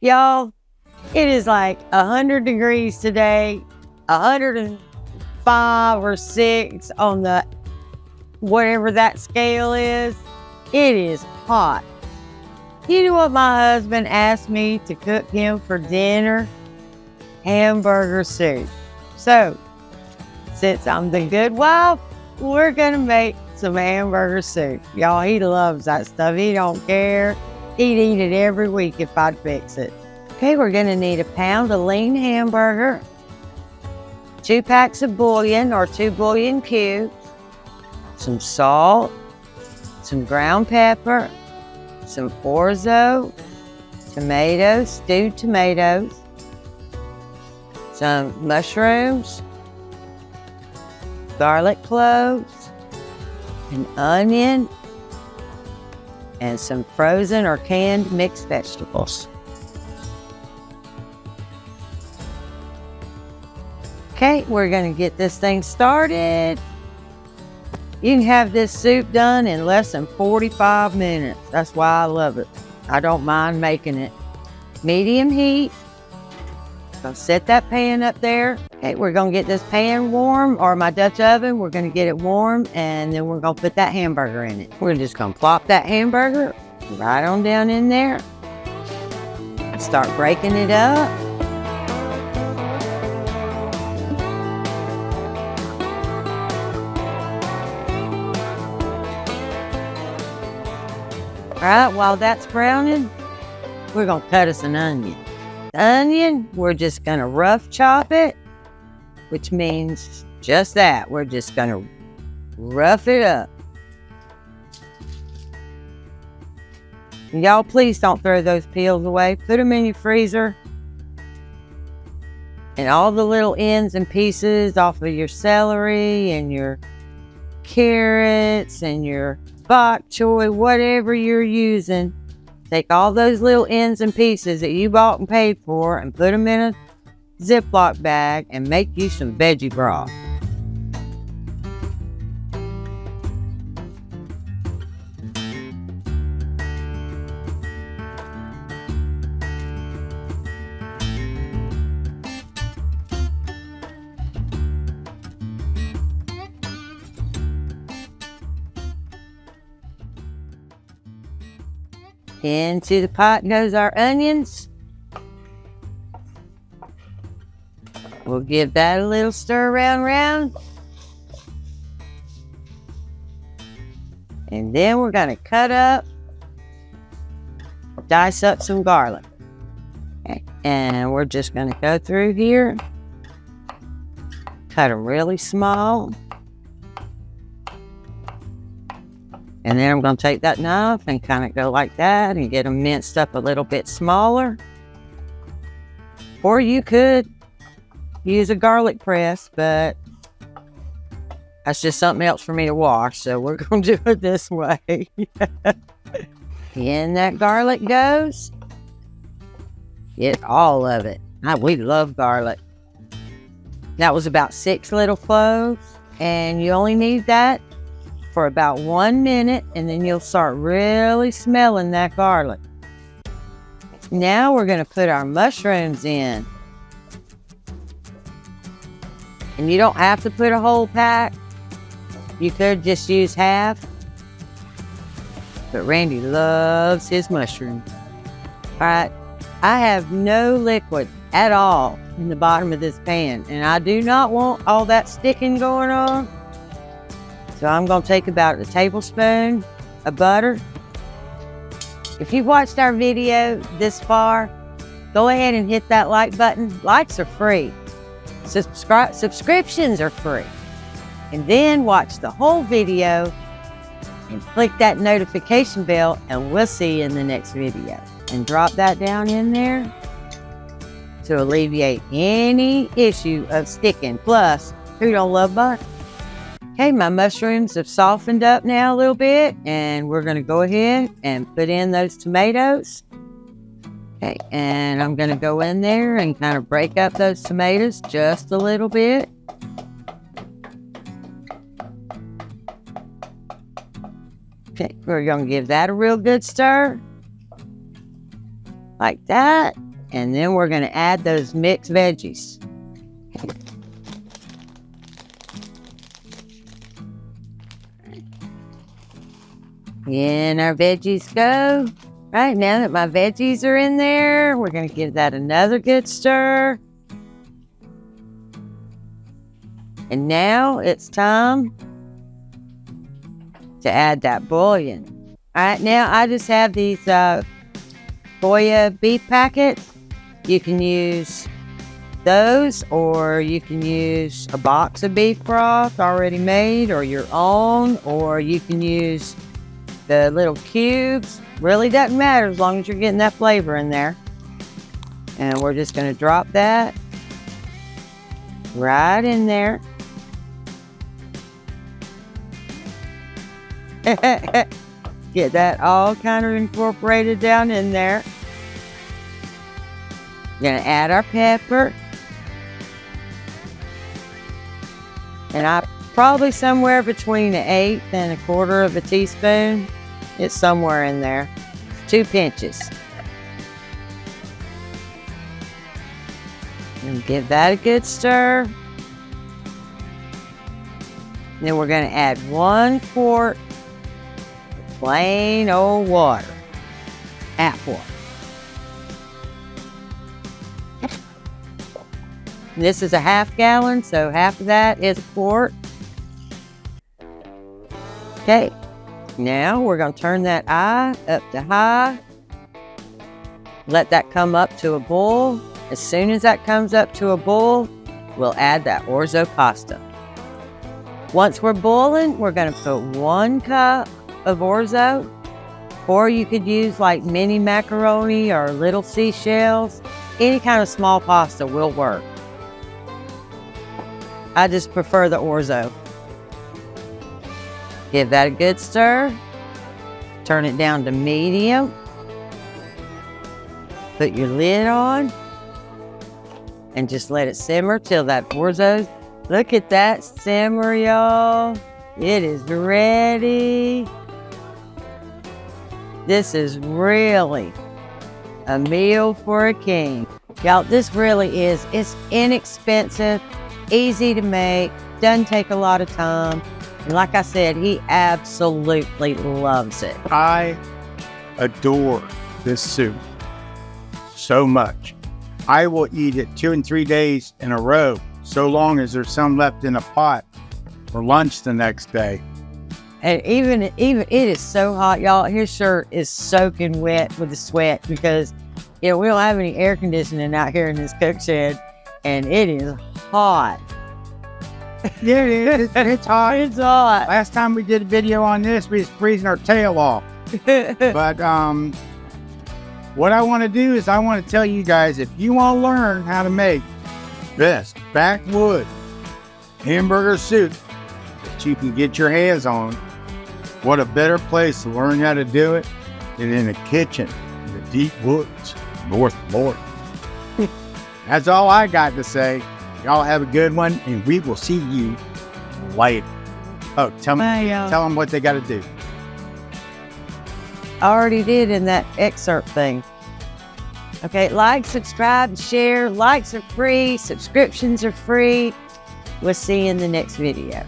Y'all, it is like 100 degrees today, 105 or 6 on the whatever that scale is. It is hot. You know what my husband asked me to cook him for dinner? Hamburger soup. So, since I'm the good wife, we're gonna make some hamburger soup. Y'all, he loves that stuff. He don't care. He'd eat it every week if I'd fix it. Okay, we're gonna need a pound of lean hamburger, 2 packs of bouillon or 2 bouillon cubes, some salt, some ground pepper, some orzo, tomatoes, stewed tomatoes, some mushrooms, garlic cloves, an onion, and some frozen or canned mixed vegetables. Okay, we're gonna get this thing started. You can have this soup done in less than 45 minutes. That's why I love it. I don't mind making it. Medium heat. Gonna set that pan up there. Okay, we're gonna get this pan warm, or my Dutch oven, we're gonna get it warm, and then we're gonna put that hamburger in it. We're just gonna plop that hamburger right on down in there. Start breaking it up. All right, while that's browning, we're gonna cut us an onion. The onion, we're just gonna rough chop it, which means just that. We're just gonna rough it up. And y'all, please don't throw those peels away. Put them in your freezer. And all the little ends and pieces off of your celery and your carrots and your bok choy, whatever you're using, take all those little ends and pieces that you bought and paid for and put them in a Ziploc bag and make you some veggie broth. Into the pot goes our onions. We'll give that a little stir round. And then we're gonna dice up some garlic. Okay. And we're just gonna go through here, cut them really small. And then I'm going to take that knife and kind of go like that and get them minced up a little bit smaller. Or you could use a garlic press, but that's just something else for me to wash. So we're going to do it this way. In that garlic goes. Get all of it. We love garlic. That was about 6 little cloves. And you only need that for about 1 minute, and then you'll start really smelling that garlic. Now we're gonna put our mushrooms in. And you don't have to put a whole pack. You could just use half. But Randy loves his mushrooms. All right, I have no liquid at all in the bottom of this pan, and I do not want all that sticking going on. So I'm going to take about a tablespoon of butter. If you've watched our video this far, go ahead and hit that like button. Likes are free. Subscriptions are free. And then watch the whole video and click that notification bell, and we'll see you in the next video. And drop that down in there to alleviate any issue of sticking. Plus, who don't love butter? Okay, my mushrooms have softened up now a little bit, and we're going to go ahead and put in those tomatoes. Okay, and I'm going to go in there and kind of break up those tomatoes just a little bit. Okay, we're going to give that a real good stir. Like that. And then we're going to add those mixed veggies. In our veggies go. Right, now that my veggies are in there, we're going to give that another good stir. And now it's time to add that bouillon. All right, now I just have these Goya beef packets. You can use those, or you can use a box of beef broth already made, or your own, or you can use the little cubes. Really doesn't matter as long as you're getting that flavor in there. And we're just going to drop that right in there. Get that all kind of incorporated down in there. Gonna add our pepper. And I probably somewhere between an eighth and a quarter of a teaspoon. It's somewhere in there. 2 pinches. And give that a good stir. Then we're gonna add 1 quart plain old water, tap water. This is a ½ gallon, so half of that is a quart. Okay, now we're going to turn that eye up to high. Let that come up to a boil. As soon as that comes up to a boil, we'll add that orzo pasta. Once we're boiling, we're going to put 1 cup of orzo, or you could use like mini macaroni or little seashells. Any kind of small pasta will work. I just prefer the orzo. Give that a good stir. Turn it down to medium. Put your lid on and just let it simmer till that orzo. Look at that simmer, y'all. It is ready. This is really a meal for a king. Y'all, this really is. It's inexpensive, easy to make, doesn't take a lot of time. And like I said, he absolutely loves it. I adore this soup so much. I will eat it 2 and 3 days in a row, so long as there's some left in a pot for lunch the next day. And even it is so hot, y'all. His shirt is soaking wet with the sweat because, you know, we don't have any air conditioning out here in this cook shed, and it is hot. Yeah, it is. It's hot. It's hot. Last time we did a video on this, we was freezing our tail off. But what I want to do is I want to tell you guys, if you want to learn how to make best backwoods hamburger soup that you can get your hands on, what a better place to learn how to do it than in the kitchen in the deep woods of North Florida. That's all I got to say. Y'all have a good one, and we will see you later. Oh, tell them what they got to do. I already did in that excerpt thing. Okay, like, subscribe, and share. Likes are free. Subscriptions are free. We'll see you in the next video.